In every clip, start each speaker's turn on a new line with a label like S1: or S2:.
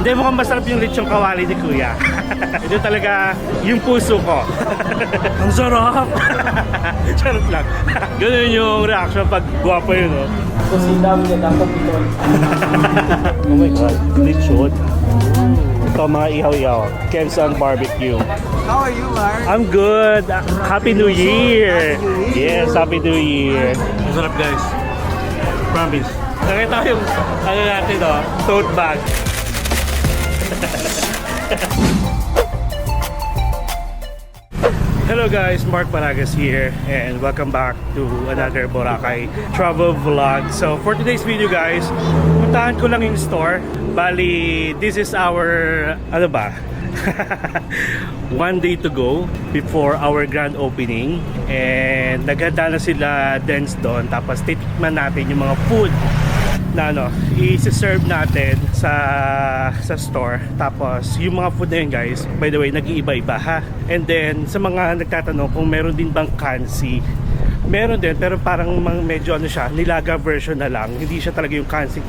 S1: Hindi, mukhang masarap yung lechong kawali ni Kuya. Ito talaga yung puso ko. Ang sarap! Charot lang. Ganun yung reaction pag guwapo yun, no?
S2: Kusidam niya dapat ito.
S1: Oh my God, lechon. Ito mga ihaw-ihaw. Kemsan Barbecue.
S2: How are you, Mark?
S1: I'm good. Happy New Year! Yes, Happy New Year. Ang sarap, guys. Promise. Nakita ko yung ano natin, no? Tote bag. Hello guys, Mark Paragas here and welcome back to another Boracay travel vlog. So for today's video guys, puntahan ko lang yung store. Bali, this is our, ano ba? One day to go before our grand opening. And naghanda na sila dance doon. Tapos titikman natin yung mga food na i-serve natin sa store. Tapos yung mga food na yun guys, by the way, nag-iiba-iba ha. And then sa mga nagtatanong kung meron din bang kansi, meron din, pero parang medyo siya, nilaga version na lang. Hindi siya talaga yung kansi.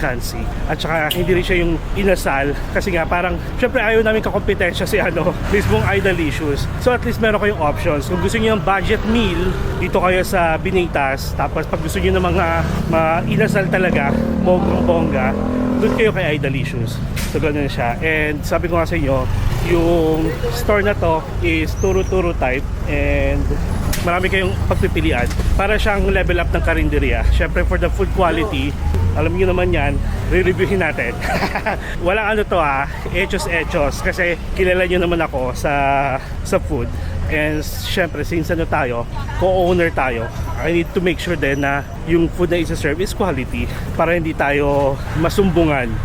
S1: At saka hindi rin siya yung inasal. Kasi nga parang, syempre ayaw namin kakompetensya si mismong Idalicious. So at least meron kayong options. Kung gusto niyo yung budget meal, dito kayo sa Binitas. Tapos pag gusto niyo ng mga inasal talaga, bonggang-bongga, doon kayo kay Idalicious. So ganun siya. And sabi ko nga sa inyo, yung store na to is turo-turo type. And marami kayong pagpipilian. Para siyang level up ng karinderya. Syempre for the food quality, alam niyo naman yan, re-reviewin natin. Walang to echos. Kasi kilala niyo naman ako sa food. And syempre since tayo, co-owner tayo, I need to make sure din na yung food na isa-serve is quality para hindi tayo masumbungan.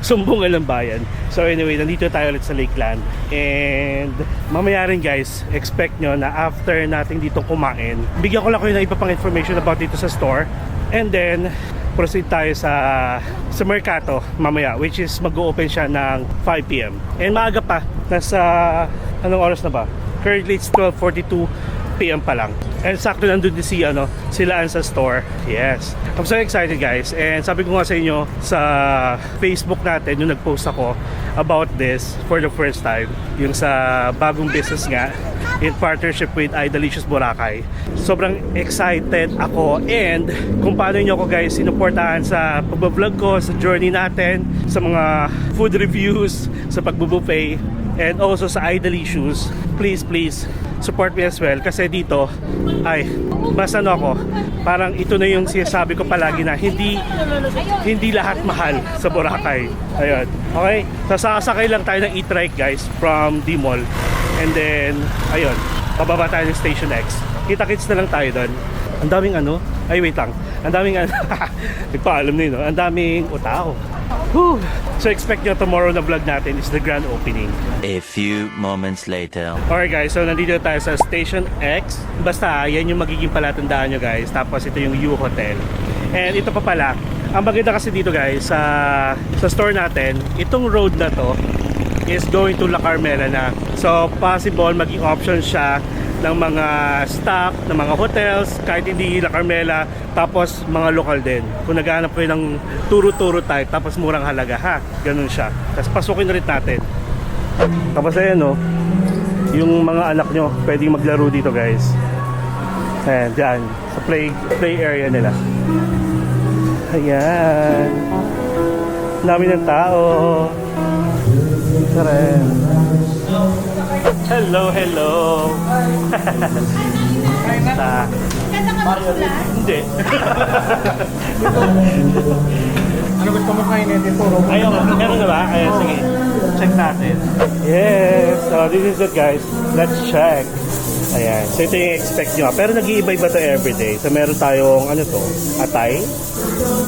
S1: Sumbungan ng bayan. So anyway, nandito tayo ulit sa Lakeland. And mamaya rin guys, expect nyo na after natin dito kumain, bigyan ko lang kayo ng iba pang information about dito sa store. And then proceed tayo sa Mercato mamaya, which is mag-o-open siya ng 5 PM. And maaga pa, nasa anong oras na ba? Currently it's 12:42 PM pa lang. And sakto nandun din sila sa store. Yes. I'm so excited guys. And sabi ko nga sa inyo sa Facebook natin, yung nag-post ako about this for the first time. Yung sa bagong business nga in partnership with Idalicious Boracay. Sobrang excited ako. And kung paano nyo ako guys sinuportahan sa pag-vlog ko, sa journey natin, sa mga food reviews, sa pag-buffet, and also sa Idalicious, please support me as well. Kasi dito ay mas ako, parang ito na yung sinasabi ko palagi na hindi lahat mahal sa Boracay. Ayun. Okay? Sasakay lang tayo ng e-trike guys from D-Mall. And then ayun, pababa tayo ng Station X. Kita-kits na lang tayo doon. Ang daming ay wait lang. Ang daming nagpaalam na yun, Ang daming tao. Whew. So expect nyo tomorrow na vlog natin is the grand opening.
S3: A few moments later.
S1: Alright guys, so nandito tayo sa Station X. Basta yan yung magiging palatandaan nyo guys. Tapos ito yung U Hotel. And ito pa pala, ang maganda kasi dito guys sa store natin, itong road na to is going to La Carmela na. So possible maging option siya ng mga staff, ng mga hotels, kahit hindi La Carmela, tapos mga lokal din. Kung naghahanap kayo ng turo-turo type, tapos murang halaga ha, ganun siya. Tapos pasukin na rin natin. Tapos ayan yung mga anak nyo, pwedeng maglaro dito guys. Ayan, dyan, sa play area nila. Ayan. Dami ng tao. Tara. Hello. Hindi.
S2: Ano gusto mo kainin dito?
S1: Ayun, meron na ba? Ayun, sige. Check natin. Yes, so this is it guys. Let's check. Ayan, so ito yung expect nyo. Pero nag-iiba-iba to everyday. So meron tayong, atay.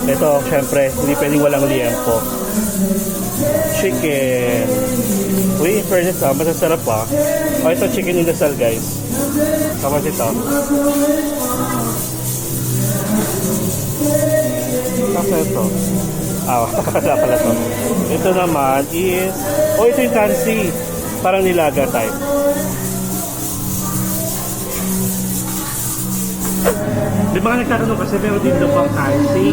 S1: Ito, syempre, hindi pwedeng walang liempo. Chicken. Uy, in fairness masasarap pa. Ito chicken inasal guys. Tapos ito. Tapos ito. Wala pala to. Ito naman is, ito yung kansi. Parang nilaga type. Di ba nagtatanong kasi meron din pang kansi.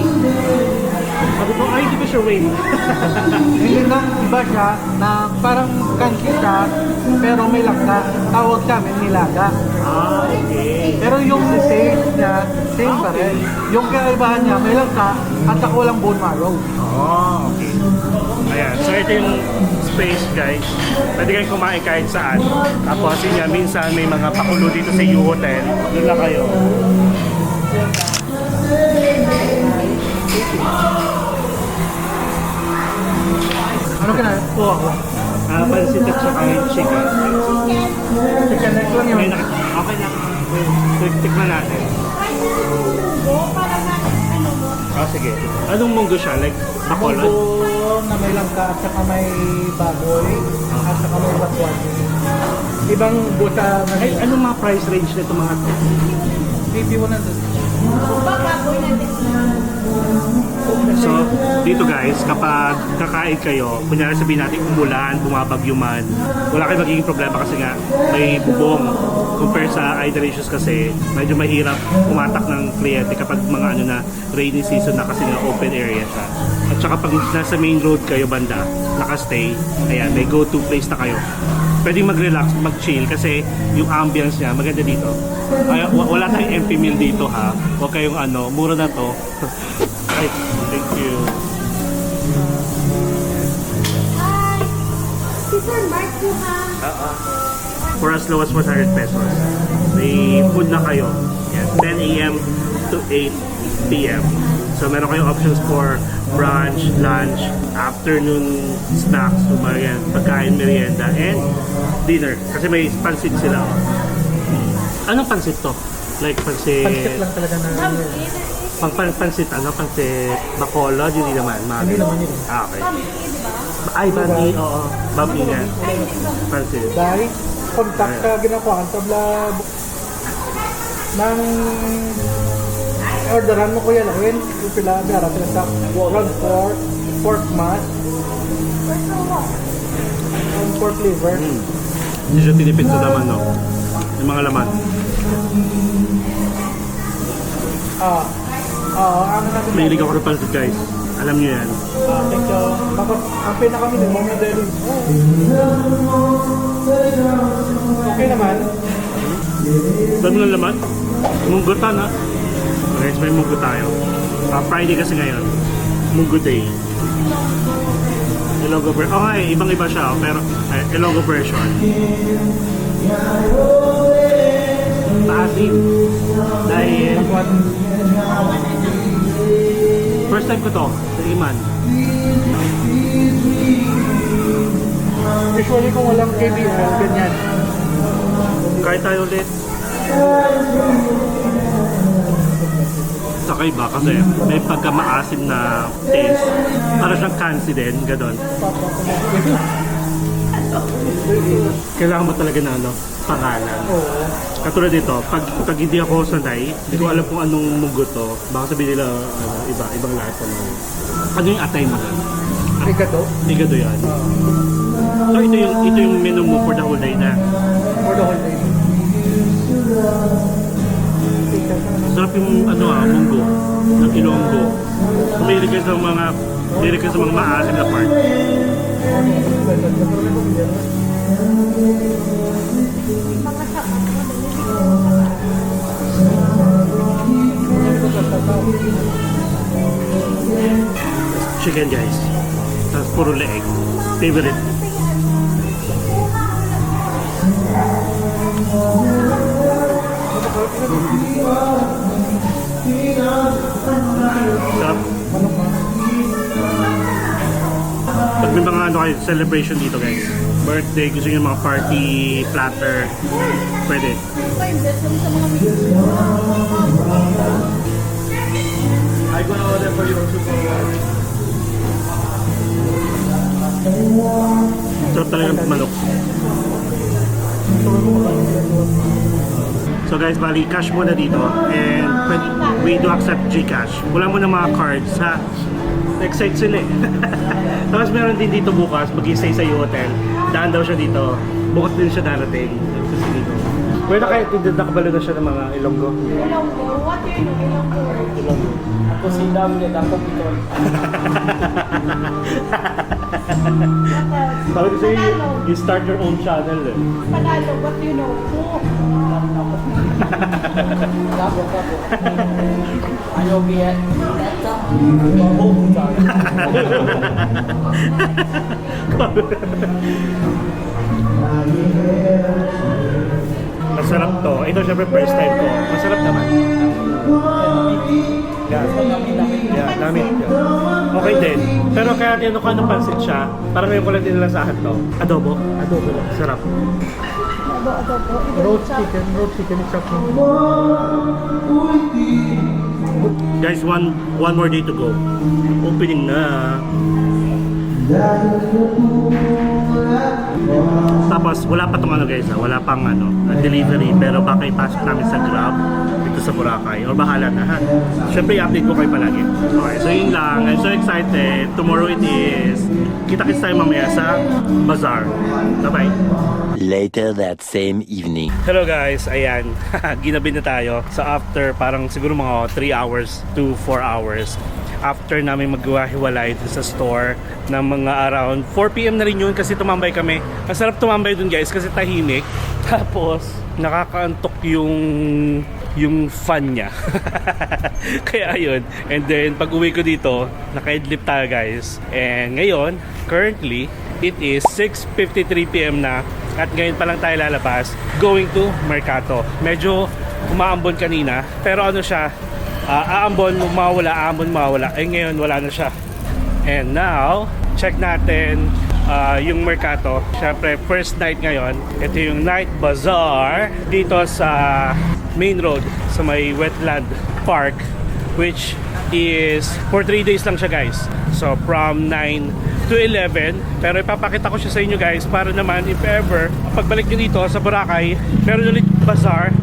S1: Sabi ko, ay, hindi ko siya wait.
S2: Hindi na iba siya na parang kansi siya pero may langka. Tawag sa amin nilaga.
S1: Ah, okay.
S2: Pero yung taste niya, same pa rin. Yung kaibahan niya, may langka at saka walang bone marrow.
S1: Oh, okay. Ayan, so ito yung space guys. Pwede kayong kumain kahit saan. Tapos yun nga, minsan may mga pakulo dito sa U-Hotel. Doon lang kayo.
S2: Ano kinain? Po ako.
S1: Pansit at saka yung chicken.
S2: Chicken neck lang yun.
S1: Okay lang. Tikman natin. Oh, sige. Anong munggo siya? Like, bacolod?
S2: Munggo na may langka at saka may baboy at saka may batwagi. Ibang buta na
S1: Ay, anong mga price range nito mga to?
S2: maybe 100.
S1: So, dito guys, kapag kakain kayo, kunyari sabihin natin umulan, bumabagyo man, wala kayong magiging problema kasi nga may bubong. Compare sa Idol Issues kasi, medyo mahirap pumatak ng kliyente kapag mga ano na rainy season na kasi nga open area siya. At saka pag nasa main road kayo banda, nakastay, ayan, may go-to place na kayo. Pwedeng mag-relax, mag-chill kasi yung ambience niya maganda dito. Ay, wala tayong MP meal dito ha. Huwag kayong ano, mura na to. Ay, thank you.
S4: Hi! Teacher Mark po ha?
S1: For as low as 100 pesos. May food na kayo. Yan, 10 a.m. to 8 p.m. So meron kayong options for brunch, lunch, afternoon snacks, yan, pagkain, merienda, and dinner. Kasi may pansit sila. Anong pansit to? Like pansit...
S2: Pansit lang talaga na.
S1: Pansit, ano? Pansit bacolod, hindi naman.
S2: Hindi naman yun.
S1: Ah, okay. Ay, bami, oo. Bami nga. Pansit.
S2: Dahil contact ka ginakuha sa blab ng orderan mo kuya lawin yung pila gara sila sa round pork mass and pork liver.
S1: Hindi siya tinipid sa laman, no? Yung mga laman.
S2: Ano natin
S1: Mahilig ako ng pansit, guys. Alam niyo yan.
S2: thank you. Tapos ang pina kami ng mga deli. Okay naman.
S1: Dami ng laman. Munggutan, ha? Guys, may munggo tayo. Friday kasi ngayon. Munggo Day. Ilonggo version. Okay, ibang-iba siya. Pero, Ilonggo version. Maasim. Dahil, first time ko to. Sa Iman.
S2: Usually kung walang KBL, ganyan.
S1: Kahit tayo ulit. Kakaiba kasi may pagka-maasim na taste. Para siyang kansi din, gano'n. Kailangan mo talaga na ano, pangalan. Katulad dito, pag hindi ako sanay, hindi ko alam kung anong munggo to. Baka sabihin nila, ibang lahat po. Ano yung atay mo doon?
S2: Rigado.
S1: Igado yan. So ito yung menu mo for the whole day na.
S2: For the whole day.
S1: Sarap yung munggo ng Ilonggo. Mahilig ka sa mga maasim na part. Chicken guys. Tapos puro leeg. Favorite. Sarap. Pag may mga kayo, celebration dito guys. Birthday, gusto nyo mga party, platter. Pwede.
S2: I'm gonna order for you
S1: Sarap talaga ng manok. So guys, bali cash muna dito and we do accept GCash. Wala mo na mga cards ha. Excited sila eh. Tapos meron din dito bukas, mag-stay sa U-Hotel. Daan daw siya dito. Bukas din siya darating. Dito. Pwede nakaintindi nakabalo na siya ng mga Ilonggo.
S4: Ilonggo. What do you know? Ilonggo.
S2: Ako si David, ako Pitol.
S1: Sabi ko sa'yo, you start your own channel eh.
S4: Panalo. What do you know?
S2: Labo. Ayaw biyan. Babo, Pitol.
S1: Masarap to. Ito syempre first time ko. Masarap naman. Yeah. Yeah, dami. Okay din. Pero kaya tinanong ko anong pansit siya. Parang ngayon ko lang dinalasahan to. Adobo. Adobo lang. Sarap.
S4: Adobo.
S2: Roast chicken is up.
S1: Guys, one more day to go. Opening na. Tapos wala pa tong ano guys, wala pang ano, delivery, pero baka ipasok namin sa Grab dito sa Boracay or bahala na ha. Syempre i-update ko kayo palagi. Okay, so yun lang. I'm so excited. Tomorrow it is. Kita-kits tayo mamaya sa bazaar. Bye-bye.
S3: Later that same evening.
S1: Hello guys, ayan. Ginabi na tayo. So after parang siguro mga 3 hours to 4 hours after namin maghiwalay sa store ng mga around 4 PM na rin yun kasi tumambay kami. Masarap tumambay dun guys kasi tahimik. Tapos nakakaantok yung fan niya. Kaya ayun. And then pag uwi ko dito, naka-idlip tayo guys. And ngayon, currently, it is 6:53 PM na at ngayon pa lang tayo lalabas going to Mercato. Medyo umaambon kanina pero ano siya, aambon, mawawala. Eh ngayon wala na siya. And now, check natin yung Mercato. Syempre, first night ngayon. Ito yung night bazaar dito sa main road sa may wetland park, which is for 3 days lang siya guys. So from 9 to 11, pero ipapakita ko siya sa inyo guys para naman if ever pagbalik nyo dito sa Boracay meron ulit bazaar,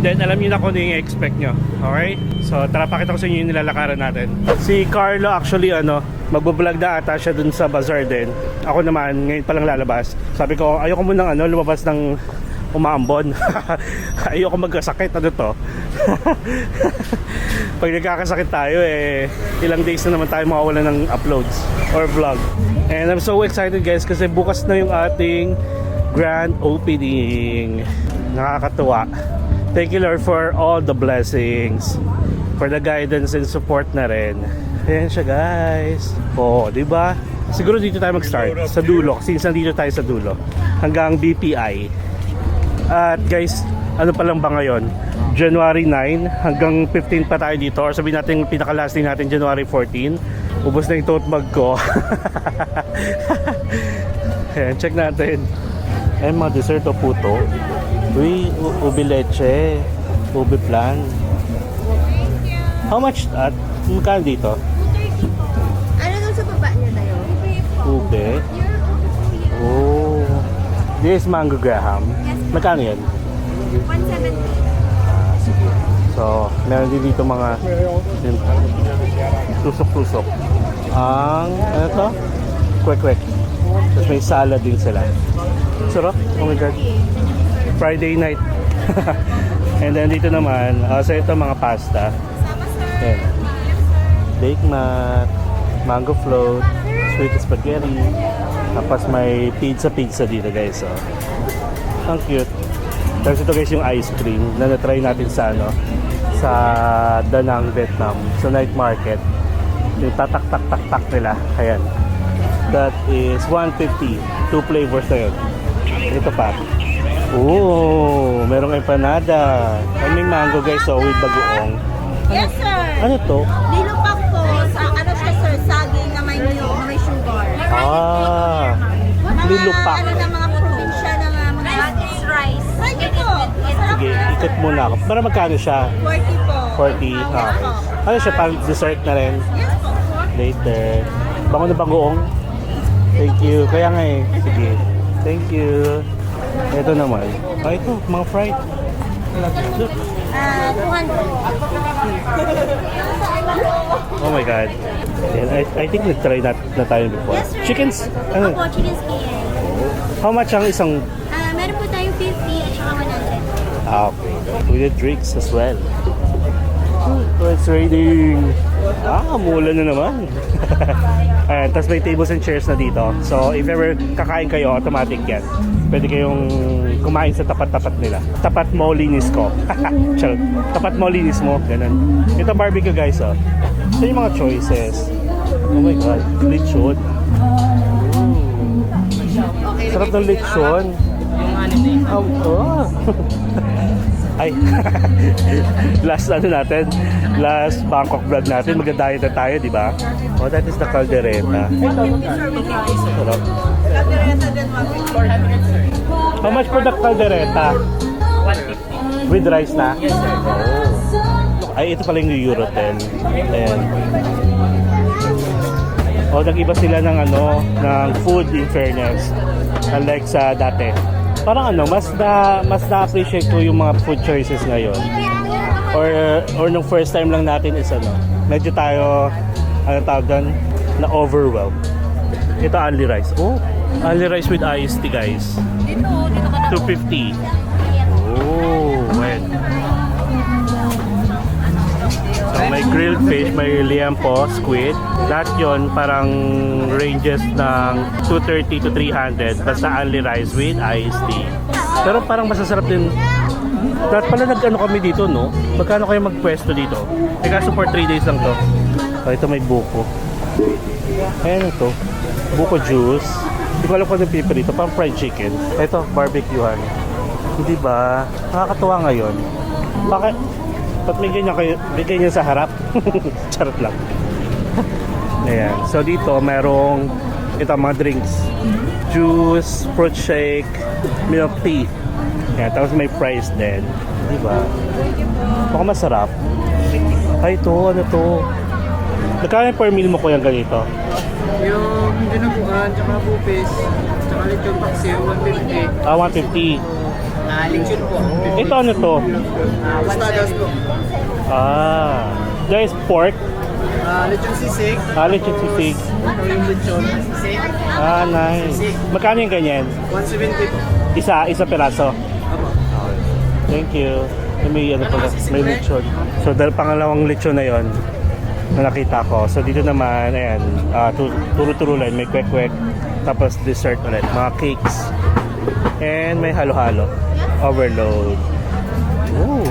S1: then alam niyo na kung ano yung expect nyo. Okay? So tara, pakita ko sa inyo yung nilalakaran natin. Si Carlo actually magbablog na ata siya dun sa bazaar din. Ako naman ngayon pa lang lalabas. Sabi ko ayoko munang lumabas ng umaambon. Ayoko magkasakit. Ano to? Pag nagkakasakit tayo ilang days na naman tayo makawala ng uploads or vlog. And I'm so excited guys kasi bukas na yung ating grand opening. Nakakatuwa. Thank you Lord for all the blessings, for the guidance and support na rin. Ayan siya guys. Di ba? Siguro dito tayo mag-start sa dulo since nandito tayo sa dulo hanggang BPI. At guys, ano pa lang ba ngayon? January 9 hanggang 15 pa tayo dito, or sabihin natin pinaka-last day natin January 14. Ubos na yung tote bag ko. Ayan, check natin. Ayan, mga dessert o puto. Uy, ubi leche, ubi flan. How much at? Magkano dito?
S4: 230 po. Ano doon sa baba niya tayo?
S1: Ube. Oh. This is mango graham. Magkano yan?
S4: 170.
S1: Sige. So, meron din dito mga tusok-tusok. Ang, ano to? Kwek-kwek. Tapos may salad din sila. Sarap. Oh my God. Friday night. And then dito naman, so ito mga pasta. Ayan. Baked mat, mango float, sweet spaghetti. Tapos may pizza dito guys. So, ang cute. Tapos ito guys yung ice cream na na-try natin sa sa Da Nang, Vietnam, sa night market. Yung tatak-tak-tak-tak nila. Ayan. That is 150. 2 flavors na yun. Ito pa. Oh, merong empanada. May mango guys, so with bagoong.
S5: Yes, sir.
S1: Ano to?
S5: Nilupak po sa ano siya, sir, saging na may niyog, may sugar.
S1: Nilupak.
S5: Ano na mga probinsya ng mga rice. Pwede po.
S1: Sige, ikot muna ako. Para magkano siya?
S5: 40 po.
S1: 40. Ano siya, parang dessert na rin?
S5: Yes po.
S1: Later. Bango na bagoong. Thank you. Kaya nga sige. Thank you. Ito naman. Ito, mga fried. Look.
S5: 200.
S1: Oh my God. And I think nag-try na tayo before.
S5: Yes, sir.
S1: Chickens, ano?
S5: Opo, chicken skin.
S1: How much ang isang
S5: Meron po tayo 50 at saka
S1: Okay. With the drinks as well. Oh, it's raining. Mulan na naman. Ayan, tapos may tables and chairs na dito. So, if ever kakain kayo, automatic yan. Pwede kayong kumain sa tapat-tapat nila. Tapat mo, linis ko. Charot. Tapat mo, linis mo. Ganun. Ito barbecue guys, oh. Ito yung mga choices. Oh my God. Lechon. Sarap ng lechon. Oh. Ay, last natin, last Bangkok vlog natin, magda-diet na tayo, di ba? Oh, that is the caldereta. Sarap.
S5: Caldereta din, 400 sir.
S1: How much for the caldereta?
S5: 150.
S1: With rice na?
S5: Yes sir.
S1: Oh. Ay, ito pala yung Eurotel. Ayan. Oh, nag-iba sila ng ng food in fairness. Unlike sa dati. Parang mas na-appreciate ko yung mga food choices ngayon. Or nung first time lang natin is medyo tayo, tawag doon, na overwhelmed. Ito only rice. Oh, only rice with iced tea guys. 250. Oh, well. So may grilled fish, may liampo, squid. Lahat yun parang ranges ng 230 to 300 basta only rice with iced tea. Pero parang masasarap din. Dapat pala kami dito, no? Magkano kayo magpwesto dito? Kaso for 3 days lang to. Oh, ito may buko. Ayan ito. Buko juice. Hindi ko alam kung anong piper dito. Parang fried chicken. Ito, barbecuehan. Hindi ba? Nakakatuwa ngayon. Bakit? Ba't may ganyan sa harap? Charot lang. Ayan. So dito, merong mga drinks. Juice, fruit shake, milk tea. Ayan. Tapos may fries din. Diba? Baka masarap. Ay, ito. Ano to? Nagkano per meal mo ko yung ganito?
S2: Yung dinuguan, tsaka bupis, tsaka lechon paksiw, 150.
S1: 150.
S2: Lechon po.
S1: Ito ano to?
S2: Pastadas po.
S1: Guys, pork.
S2: Lechon sisig.
S1: Lechon sisig.
S2: Ito yung lechon sisig.
S1: Nice. Magkano yung ganyan?
S2: 170 po.
S1: Isa peraso.
S2: Apo.
S1: Thank you. May may lechon. So dahil pangalawang lechon na yon na nakita ko. So dito naman, ayan, turo-turo lang, may kwek-kwek. Tapos dessert ulit, mga cakes. And may halo-halo. Overload. Ooh.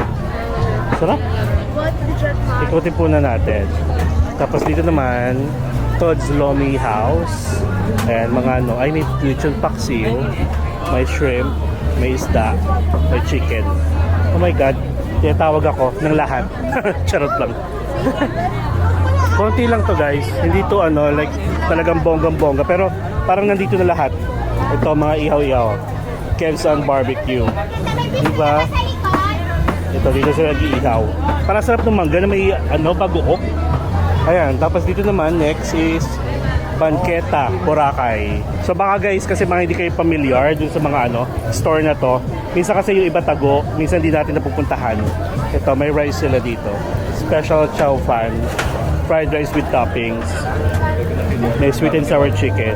S1: Sarap. Ikutin po na natin. Tapos dito naman, Todd's Lomi House. Ayan, mga ay may lechon paksiw, may shrimp, may isda, may chicken. Oh my God, tinatawag ako ng lahat. Charot lang. Konti lang to guys. Hindi to like talagang bonggang-bongga. Pero parang nandito na lahat. Ito mga ihaw-ihaw. Kev's Barbecue. Diba? Ito dito sila nag-iihaw. Parang sarap ng mangga na may bagook. Ayan. Tapos dito naman next is Banqueta, Boracay. So baka guys, kasi mga hindi kayo familiar dun sa mga store na to. Minsan kasi yung iba tago, minsan hindi natin napupuntahan. Ito, may rice sila dito. Special chow fan, fried rice with toppings. May sweet and sour chicken.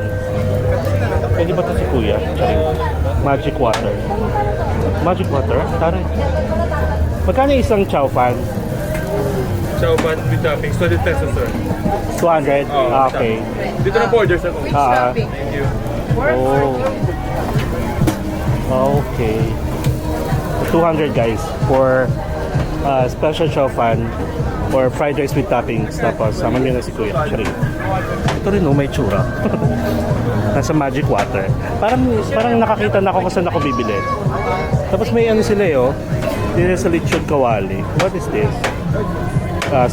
S1: Pwede ba ito si Kuya? Magic water. Magic water? Taray. Magkano isang chow fan?
S6: Chow fan with toppings, 20 pesos sir.
S1: 200? Okay.
S6: Dito na po order sa kong. Thank you.
S1: Oh. Okay. 200 guys for special chow fan or fried rice with toppings. Tapos sama nyo na si Kuya. Actually. Ito rin may tsura. Nasa magic water. Parang nakakita na ako kung saan ako bibili. Tapos may sila dito sa lechon kawali. What is this?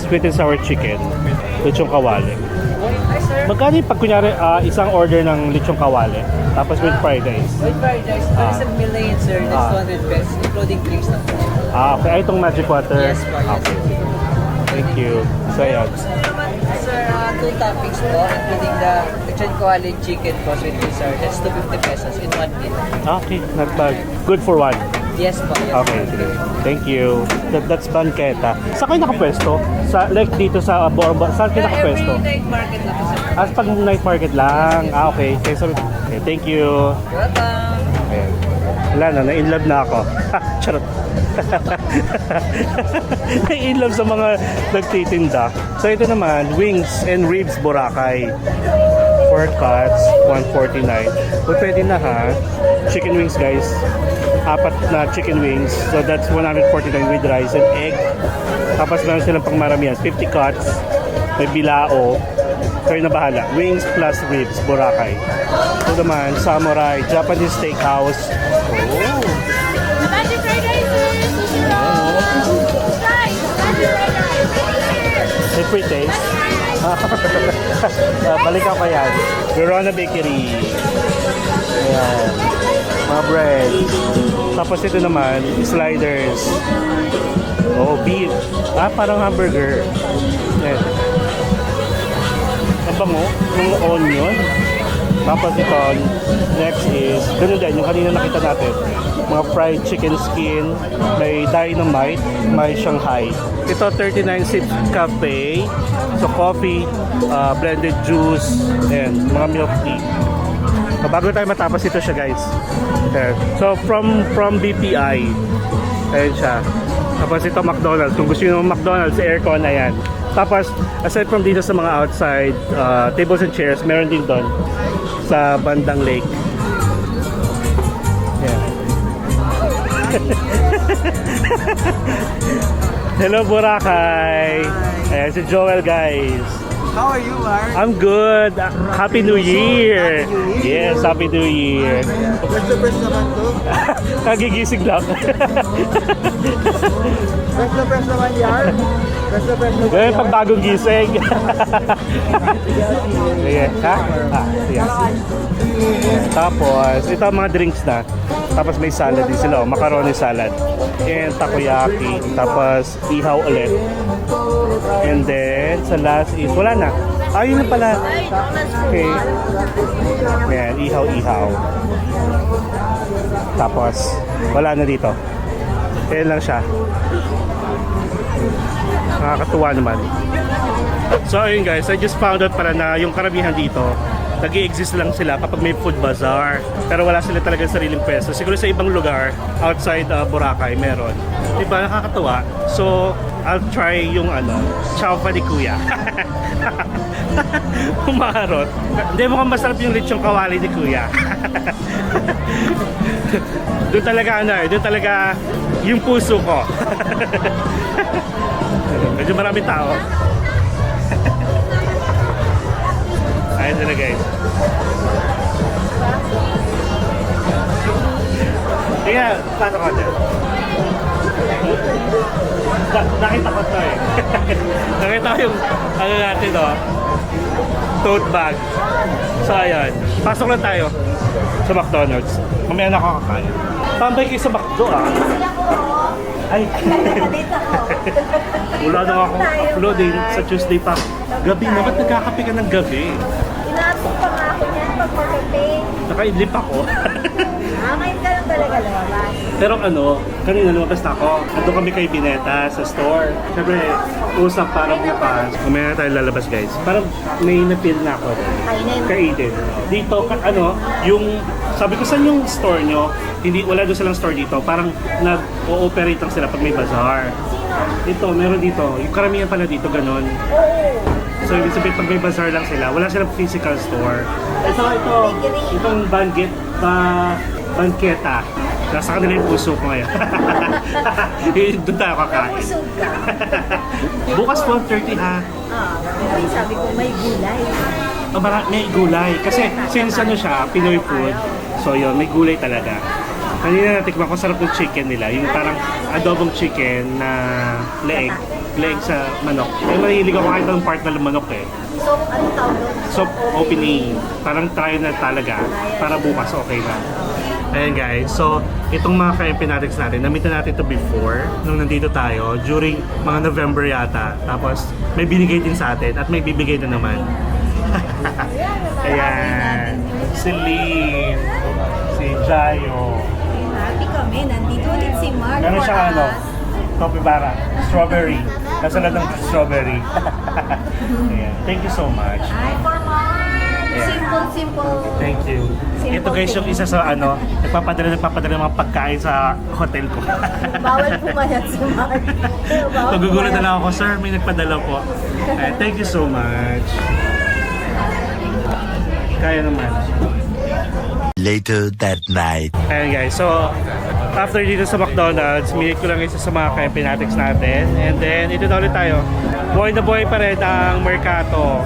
S1: Sweet and sour chicken. Lechon kawali. Magkano yung pag kunyari isang order ng lechon kawali? Tapos with fried rice?
S7: With fried rice, there is a meal na yun, sir. That's 200 pesos, including drinks na po.
S1: Okay. Ay, itong magic water?
S7: Yes po, yes.
S1: Okay. Thank you. So, yan.
S7: Sir, 2 toppings po, including the lechon kawali chicken po, sweet and sour. That's 250 pesos in 1 meal.
S1: Okay, not bad. Good for one.
S7: Yes po, yes.
S1: Okay, sige. Thank you. That's Banqueta. Saan kayo nakapwesto? Like dito sa Borba? Saan kayo nakapwesto?
S7: Every night market na po, sir.
S1: Pag night market lang. Okay. Okay, thank you.
S7: Welcome.
S1: Ayan. Wala na, na-inlove na ako. Charot. In love sa mga nagtitinda. So ito naman, wings and ribs Boracay. 4 cuts, 149. Kung pwede na ha, chicken wings guys. 4 na chicken wings. So that's 149 with rice and egg. Tapos meron silang pang maramihan. 50 cuts, may bilao. Kayo na bahala. Wings plus ribs, Boracay. Ito naman, Samurai, Japanese Steakhouse. Oh!
S4: Magic fried rice, sushi roll. Guys, magic fried rice.
S1: May free taste. Balik ka pa yan. Verona Bakery. Ayan. Mga bread. Tapos ito naman, sliders. Oh, beef. Parang hamburger. Ayan. Ang bango, yung onion. Tapos ito, next is, ganun din, yung kanina nakita natin. Mga fried chicken skin, may dynamite, may Shanghai. Ito, 39 Seat Cafe. So, coffee, blended juice, and mga milk tea. So, bago tayo matapos ito siya, guys. Ayan. So, from BPI. Ayan siya. Tapos ito, McDonald's. Kung gusto nyo ng McDonald's, aircon, ayan. Tapos, aside from dito sa mga outside tables and chairs, meron din doon sa bandang lake. Yeah. Hello, Boracay! Ayan, si Joel, guys.
S2: How are you, Mark?
S1: I'm good. Happy New Year! Yes, Happy New Year.
S2: First to first naman to.
S1: Kagigising lang.
S2: First to first naman yan. First to first naman
S1: Ganyan pag bagong gising. Sige, ha? Sige. Tapos, ito ang mga drinks na. Tapos may salad din sila, macaroni salad. And takoyaki. Tapos, ihaw ulit. And then, sa last is, wala na. Yun na pala. Okay. Ayan, ihaw-ihaw. Tapos, wala na dito. Ayan lang siya. Nakakatuwa naman. So ayun guys, I just found out pala na yung karamihan dito nag-i-exist lang sila kapag may food bazaar. Pero wala sila talaga sariling pwesto. Siguro sa ibang lugar, outside Boracay, meron. Diba, nakakatuwa. So, I'll try yung chow pa ni Kuya. Umarot. Hindi, mukhang masarap yung lechong kawali ni Kuya. Doon talaga doon talaga yung puso ko. Medyo maraming tao. Ayun sila guys. Kaya, paano ka dyan? Nakita ko ito eh. Nakita ko yung natin tote bag. So ayan, pasok lang tayo sa McDonald's. Mamaya na ako kakain. Tambay kayo sa McDo Ay, wala na ako uploading sa Tuesday pa. Gabi na, ba't nagkakape ka ng gabi?
S5: Inaasok pa nga ako niyan pag pagkape.
S1: Nakaidlip ako.
S5: Ngayon ka lang talaga lumabas.
S1: Pero kanina lumabas na ako. Nandun kami kay Bineta sa store. Siyempre, usap para bukas. Mamaya na tayo lalabas guys. Parang may napil na ako.
S5: Kainin.
S1: Kainin. Dito, yung, sabi ko saan yung store nyo? Hindi, wala doon silang store dito. Parang nag-ooperate lang sila pag may bazaar. Ito, meron dito. Yung karamihan pala dito, ganun. So, ibig sabihin, pag may bazaar lang sila, wala silang physical store. Itong bangketa. Nasa kanila yung puso ko ngayon. Doon tayo kakain.
S5: Busog ka.
S1: Bukas 12:30 ha.
S5: Pero sabi ko may gulay.
S1: May gulay. Kasi since siya, Pinoy food. So yun, may gulay talaga. Kanina natikman ko, sarap ng chicken nila. Yung parang adobong chicken na leeg. Leeg sa manok. Eh, mahilig ako kahit ang part na manok eh.
S5: So, ano tawag doon?
S1: So, opening. Parang try na talaga. Para bukas, okay na. Ayan guys, so itong mga ka-empinatics natin, na-meet na natin ito before nung nandito tayo during mga November yata. Tapos may binigay din sa atin at may bibigay na naman. Ayan, si Lynn, si Jayo.
S5: Happy kami. Nandito ulit si Mark.
S1: Meron siyang coffee bara, strawberry. Nasa lahat ng strawberry. Ayan, thank you so much.
S5: Hi for Mark. Simple.
S1: Thank you. Ito guys yung isa sa nagpapadala ng mga pagkain sa hotel ko.
S5: Bawal pumayat si Mark.
S1: Nagugulat na lang ako, sir, may nagpadala po. Thank you so much. Kaya naman.
S3: Later that night.
S1: Ayan guys, so after dito sa McDonald's, minute ko lang isa sa mga Pinatics natin. And then, ito na ulit tayo. Buhay na buhay pa rin ang Mercato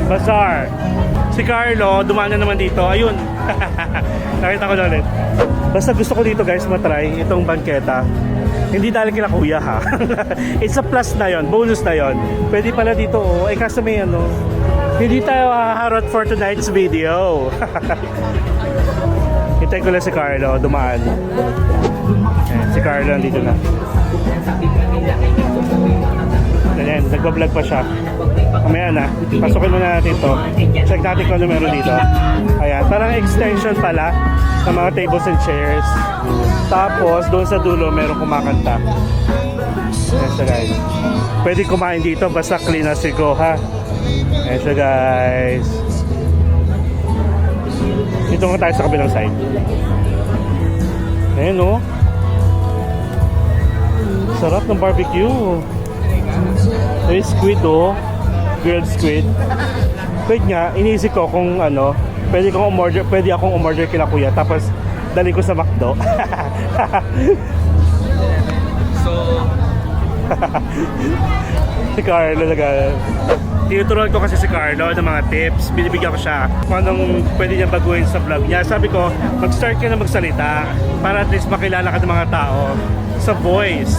S1: Bazaar. Si Carlo, dumaan na naman dito. Ayun. Nakita ko na ulit. Basta gusto ko dito guys, matry itong bangketa. Hindi dahil kila kuya ha. It's a plus na yon, bonus na yon. Pwede pala dito oh. Kaso may hindi tayo haharot for tonight's video. Hintay ko lang si Carlo, dumaan. Ayan, si Carlo nandito na. Ganyan, nagbablog pa siya. Mamaya na, pasukin muna natin to. Check natin kung ano meron dito. Ayan, parang extension pala ng mga tables and chairs. Tapos, doon sa dulo, meron kumakanta. Ayan siya guys. Pwede kumain dito, basta clean as you go ha. Ayan siya guys. Dito nga tayo sa kabilang side. Ayan o. Sarap ng barbecue. May squid o. Grilled squid. Pwede nga, iniisip ko kung pwede akong umorder kila kuya. Tapos, dali ko sa McDo.
S6: So,
S1: Si Carlo tinuturuan ko kasi si Carlo ng mga tips, binibigyan ko siya kung anong pwede niya baguhin sa vlog niya. Sabi ko, mag-start ka na magsalita para at least makilala ka ng mga tao sa voice.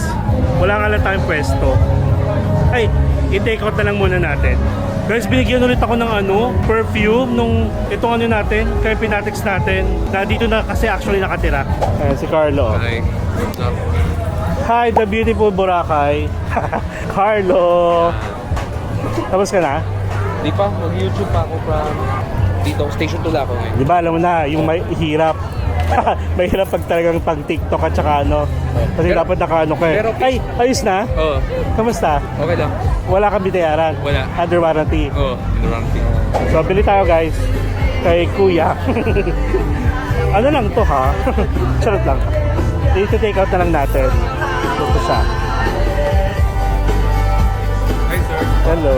S1: Wala nga lang tayong pwesto. Ay, i-take out na lang muna natin. Guys, binigyan ulit ako ng perfume nung itong natin, kaya Pinatics natin. Na dito na kasi actually nakatira. Ayan, si Carlo.
S6: hi. What's up?
S1: Hi, the beautiful Boracay. Carlo. Tapos ka na?
S6: Di pa, mag-YouTube pa ako from dito, station 2 lang ako ngayon.
S1: Di ba alam mo na, yung may hirap. Mahirap pag talagang pag TikTok at saka Kasi
S6: Pero-
S1: dapat naka ka eh.
S6: pero-
S1: Ay, ayos na?
S6: Oo,
S1: Kamusta?
S6: okay lang.
S1: Wala kang binayaran?
S6: Wala.
S1: Under warranty?
S6: Oo, the wrong thing.
S1: So, bili tayo guys. Kay Kuya. Ano lang to ha? Charot lang. I-take out na lang natin. Ito siya.
S6: Hi, sir.
S1: Hello.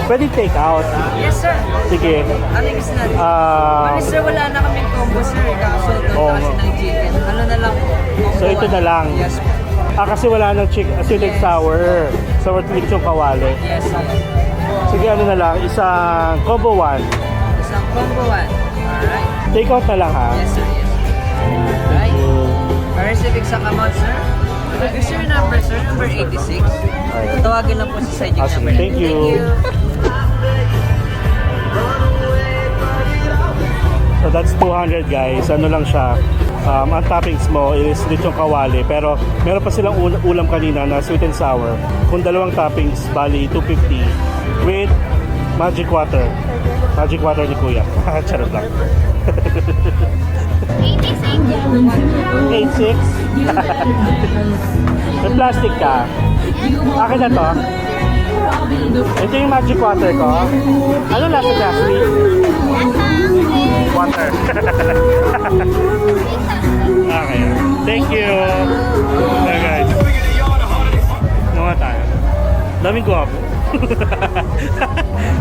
S1: Pwede take out.
S7: Yes, sir.
S1: Sige.
S7: Ano yung gusto natin?
S1: Ah,
S7: Sir, wala na kaming combo, sir. Kaso ito
S1: Oo
S7: kasi
S1: nga.
S7: ng chicken. Ano na lang po? Combo
S1: So, ito
S7: one.
S1: na lang.
S7: Yes, po.
S1: kasi wala nang sweet and sour. Sour lechong kawali.
S7: Yes, sir.
S1: Sige, ano na lang. Isang combo one.
S7: Isang combo one. Alright.
S1: Take out na lang ha.
S7: Yes, sir. Yes. Alright. Para sa exact amount, sir. Is your number, sir? Number 86. Tawagin lang po sa side yung
S1: Awesome.
S7: number.
S1: Thank you. So that's 200 guys. Ano lang siya. Ang toppings mo is lechong kawali. Pero meron pa silang ulam kanina na sweet and sour. Kung dalawang toppings, bali 250 with magic water. Magic water ni Kuya. Charot lang. 86? May plastic ka. Akin na to. Ito yung magic water ko. Ano lasa niya? Sweet? Water. Okay. Thank you. Okay guys. Ano nga tayo? Daming guwapo.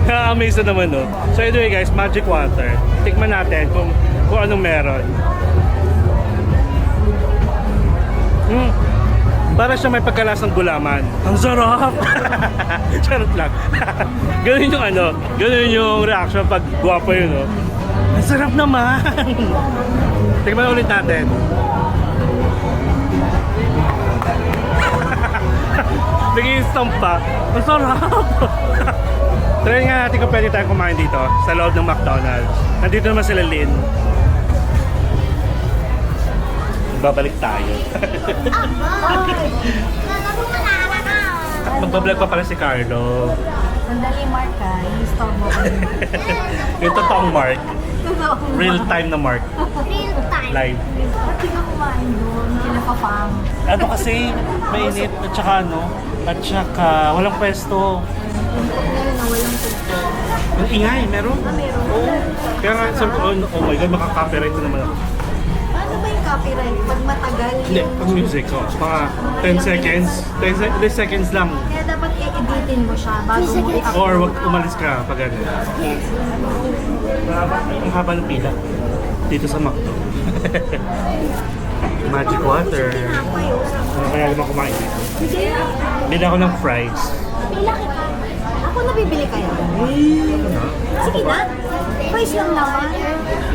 S1: Na-amaze na naman no. So anyway guys, magic water. Tikman natin kung anong meron. Para siya may pagkalasang gulaman. Ang sarap! Charot lang. Ganun yung ganun yung reaction pag guwapo yun, no? Ang sarap naman! Tingnan ulit natin. Nag-i-stomp pa. Ang sarap! Try nga natin kung pwede tayong kumain dito sa loob ng McDonald's. Nandito naman sila Lynn. Babalik tayo. At magbablog pa pala si Carlo.
S5: Sandali, Mark, ha? I-stop mo ko.
S1: Yung totoong Mark. Real time na Mark.
S5: Real time.
S1: Live.
S5: Ba't di ka kumain doon? Kinapapang.
S1: Ano kasi, mainit at saka walang pwesto.
S5: Tungkol na rin na walang tungkol.
S1: Ang ingay, meron?
S5: Meron.
S1: Kaya nga, sabi ko, oh my God, makaka-copyright na naman ako.
S5: Paano ba yung copyright? Pag matagal
S1: Hindi,
S5: yung...
S1: pag music ko, mga 10 seconds, 10 seconds lang.
S5: Kaya dapat i-editin mo siya bago mo i-upload.
S1: Or wag umalis ka pag ano. Ang haba ng pila. Dito sa McDo. Magic water.
S5: Tinapay, oh.
S1: Ano kaya naman kumain dito? Bili ako ng fries.
S5: Pila kita. Ako nabibili kaya. Sige na. Price lang naman.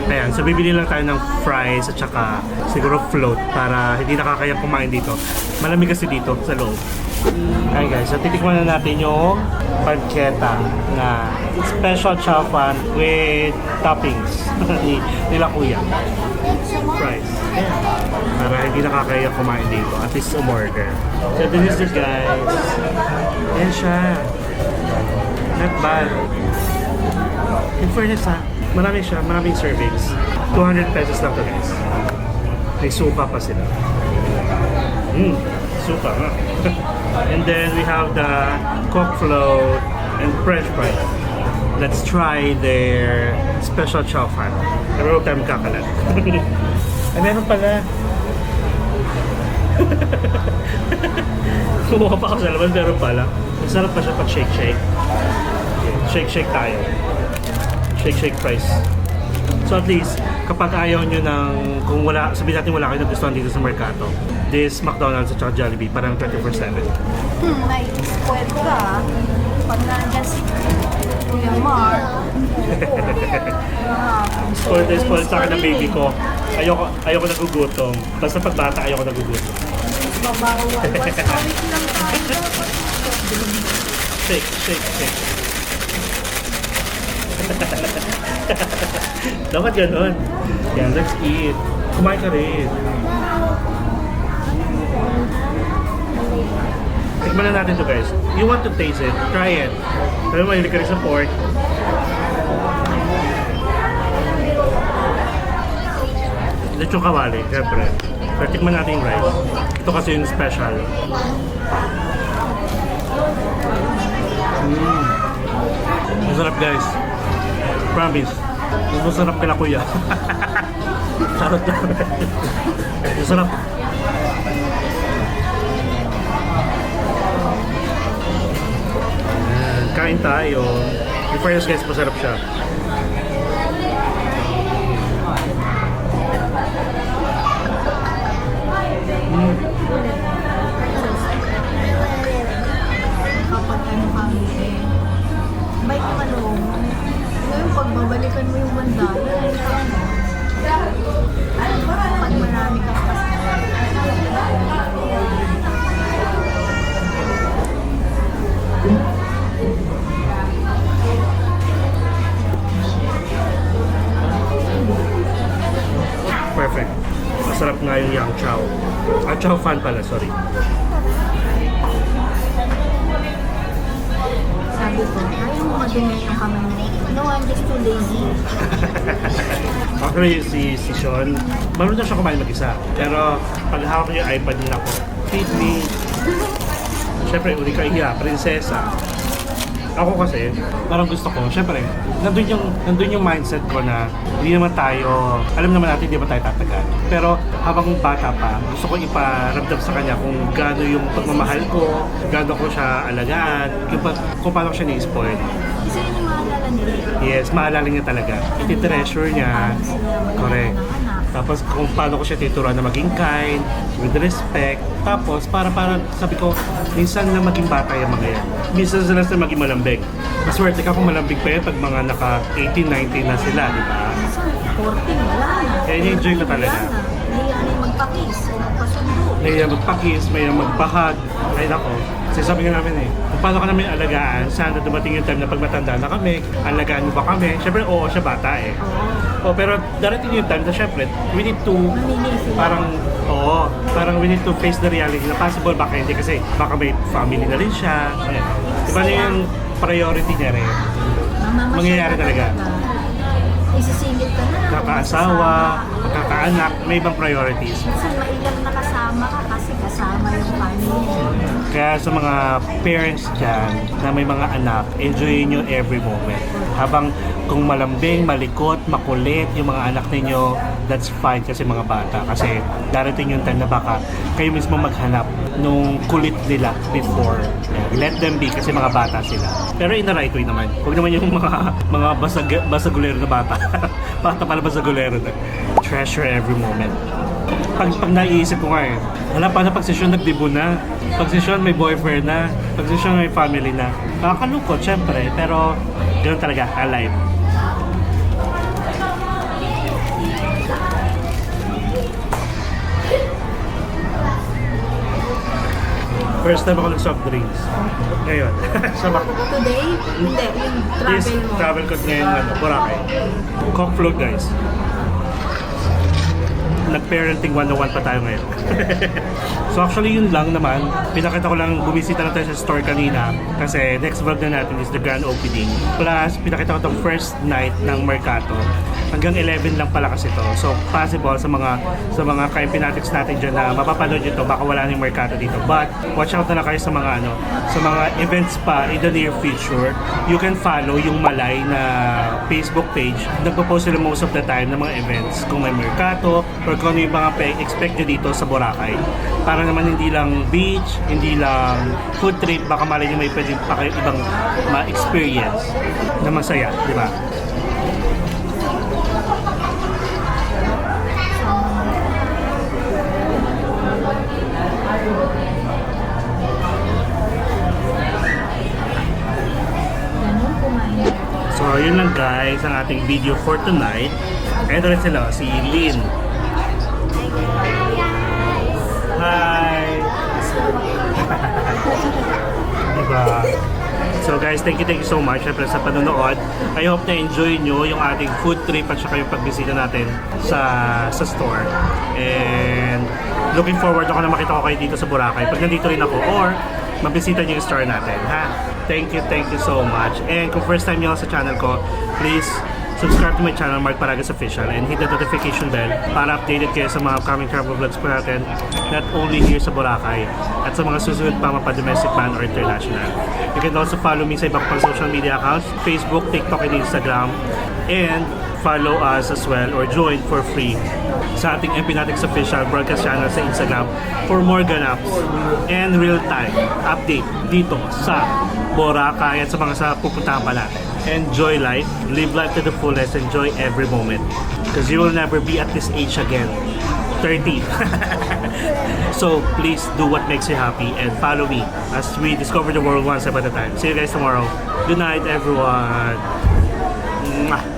S1: Ayan, so bibili lang tayo ng fries at saka siguro float para hindi nakakayang kumain dito. Malamig kasi dito sa loob. Ayan guys, so titikman na natin yung pancetta na special chow fan with toppings nila kuya. Fries. Para hindi nakakaya kumain dito. At least umorder. So this is it guys. Ayan siya. Not bad. In fairness ha, marami siya, maraming servings. 200 pesos lang to guys. May supa pa sila. Supa nga. And then we have the coke float and french fries. Let's try their special chow fan. Pero huwag tayo magkakalat. Ay, meron pala. Kumuha pa ako sa laban, meron pala. Masarap pa siya pag shake-shake. Okay, shake-shake tayo. Shake-shake fries. So at least, kapag ayaw nyo ng, kung wala, sabihin natin wala kayo nagustuhan dito sa Mercato, this McDonald's at saka Jollibee, parang 24/7.
S5: May spoiled ka. Pag nandyan si Kuya Mark.
S1: Spoiled sa akin ng baby ko. Ayoko nagugutom. Basta pag bata, ayoko nagugutom.
S5: Babawal. What's awit lang tayo.
S1: Shake, shake, shake. Dapat ganun. Yeah, let's eat. Kumain ka rin. Tikman na natin to guys. You want to taste it? Try it. Pero mahilig ka rin sa pork. Lechong kawali, syempre. Pero tikman natin yung rice. Ito kasi yung special. Masarap guys. Promise. Mas masarap kila kuya. Sarap na. Masarap. Ayan, kain tayo. In fairness guys, masarap siya.
S5: Kapag ano kami eh. Bike yung ano. Ngayon pag babalikan mo yung banda. Pag marami kang
S1: Perfect. Masarap nga yung yang chow. Ah, chow fan pala, sorry.
S5: sabi ko, ayaw mo madumi yung kamay mo. No, I'm just too lazy.
S1: Actually, si Sean, marunong na siya kumain mag-isa. Pero pag hawak niya yung iPad nila ko, feed me. Siyempre, uli ka iya, prinsesa. Ako kasi, parang gusto ko, siyempre, nandun yung mindset ko na hindi naman tayo, alam naman natin hindi naman tayo tatagal. Pero habang bata pa, gusto ko iparamdam sa kanya kung gaano yung pagmamahal ko, gaano ko siya alagaan, kung paano ko siya ni-spoil.
S5: Isa yun yung maalala nila.
S1: Yes, maalala niya talaga. Iti-treasure niya. Correct. Tapos kung paano ko siya tinuruan na maging kind, with respect. Tapos para sabi ko, minsan na maging bata yung mga yan. Minsan sila maging malambig. Maswerte ka kung malambig pa yan pag mga naka 18, 19 na sila, di ba?
S5: 14, wala na.
S1: Kaya ni-enjoy ko talaga.
S5: Nahiya na yung magpa-kiss o magpasundo.
S1: May magpa-kiss, may magpahag. Ay nako. Kasi sabi nga namin kung paano ka namin alagaan, sana dumating yung time na pag matanda na kami, alagaan mo ba kami? Siyempre, oo, siya bata eh. Pero darating yung time na siyempre, we need to, parang we need to face the reality na possible baka hindi kasi baka may family na rin siya. Ayan. Diba na yung priority niya rin? Mangyayari talaga.
S5: Isisingit ka na.
S1: Kakaasawa, magkakaanak, may ibang priorities.
S5: Minsan mailang nakasama ka kasi kasama yung family.
S1: Kaya sa mga parents dyan na may mga anak, enjoyin nyo every moment. Habang kung malambing, malikot, makulit yung mga anak ninyo, that's fine kasi mga bata. Kasi darating yung time na baka kayo mismo maghanap nung kulit nila before. Yeah, let them be kasi mga bata sila. Pero in the right way naman. Huwag naman yung mga basagulero na bata. Bata pala basagulero na. Treasure every moment. Pag naiisip ko nga wala pa na pagsesyon nagdibo na. Pagsesyon may boyfriend na. Pagsesyon may family na. Nakakalungkot syempre, pero ganoon talaga, alive. First time ako nag-soft drinks. Ngayon. Sama.
S5: Today? Hindi, yung
S1: Yes,
S5: travel mo.
S1: travel ko ngayon, Boracay. Cock float, guys. Nag-parenting 101 pa tayo ngayon. So actually yun lang naman. Pinakita ko lang, bumisita na tayo sa store kanina kasi next vlog na natin is the grand opening. Plus, pinakita ko itong first night ng Mercato. Hanggang 11 lang pala kasi to. So possible sa mga ka-Impinatics natin dyan na mapapanood nyo to, baka wala nang Mercato dito. But watch out na lang kayo sa mga events pa in the near future. You can follow yung Malay na Facebook page. Nagpo-post sila most of the time ng mga events. Kung may Mercato or kung ano yung mga expect nyo dito sa Boracay. Para naman hindi lang beach, hindi lang food trip, baka malay nyo may pwedeng pa kayo ibang ma-experience na masaya, di ba?
S5: Ganun kumain.
S1: So, yun lang guys, ang ating video for tonight. Ito rin sila, si Lynn. Hi! Diba? So guys, thank you so much syempre sa panonood. I hope na enjoy nyo yung ating food trip at saka yung pagbisita natin sa store. And looking forward ako na makita ko kayo dito sa Boracay pag nandito rin ako or mabisita nyo yung store natin, ha? Thank you so much. And kung first time nyo sa channel ko, please subscribe to my channel, Mark Paragas Official, and hit the notification bell para updated kayo sa mga upcoming travel vlogs po natin, not only here sa Boracay, at sa mga susunod pa mapa-domestic man or international. You can also follow me sa iba pang social media accounts, Facebook, TikTok, and Instagram, and follow us as well or join for free sa ating Impinatics Official broadcast channel sa Instagram for more ganaps and real-time update dito sa Boracay at sa mga sa pupuntahan pa natin. Enjoy life, live life to the fullest, enjoy every moment because you will never be at this age again, 30. So please do what makes you happy and follow me as we discover the world one step at a time. See you guys tomorrow. Good night everyone. Mwah.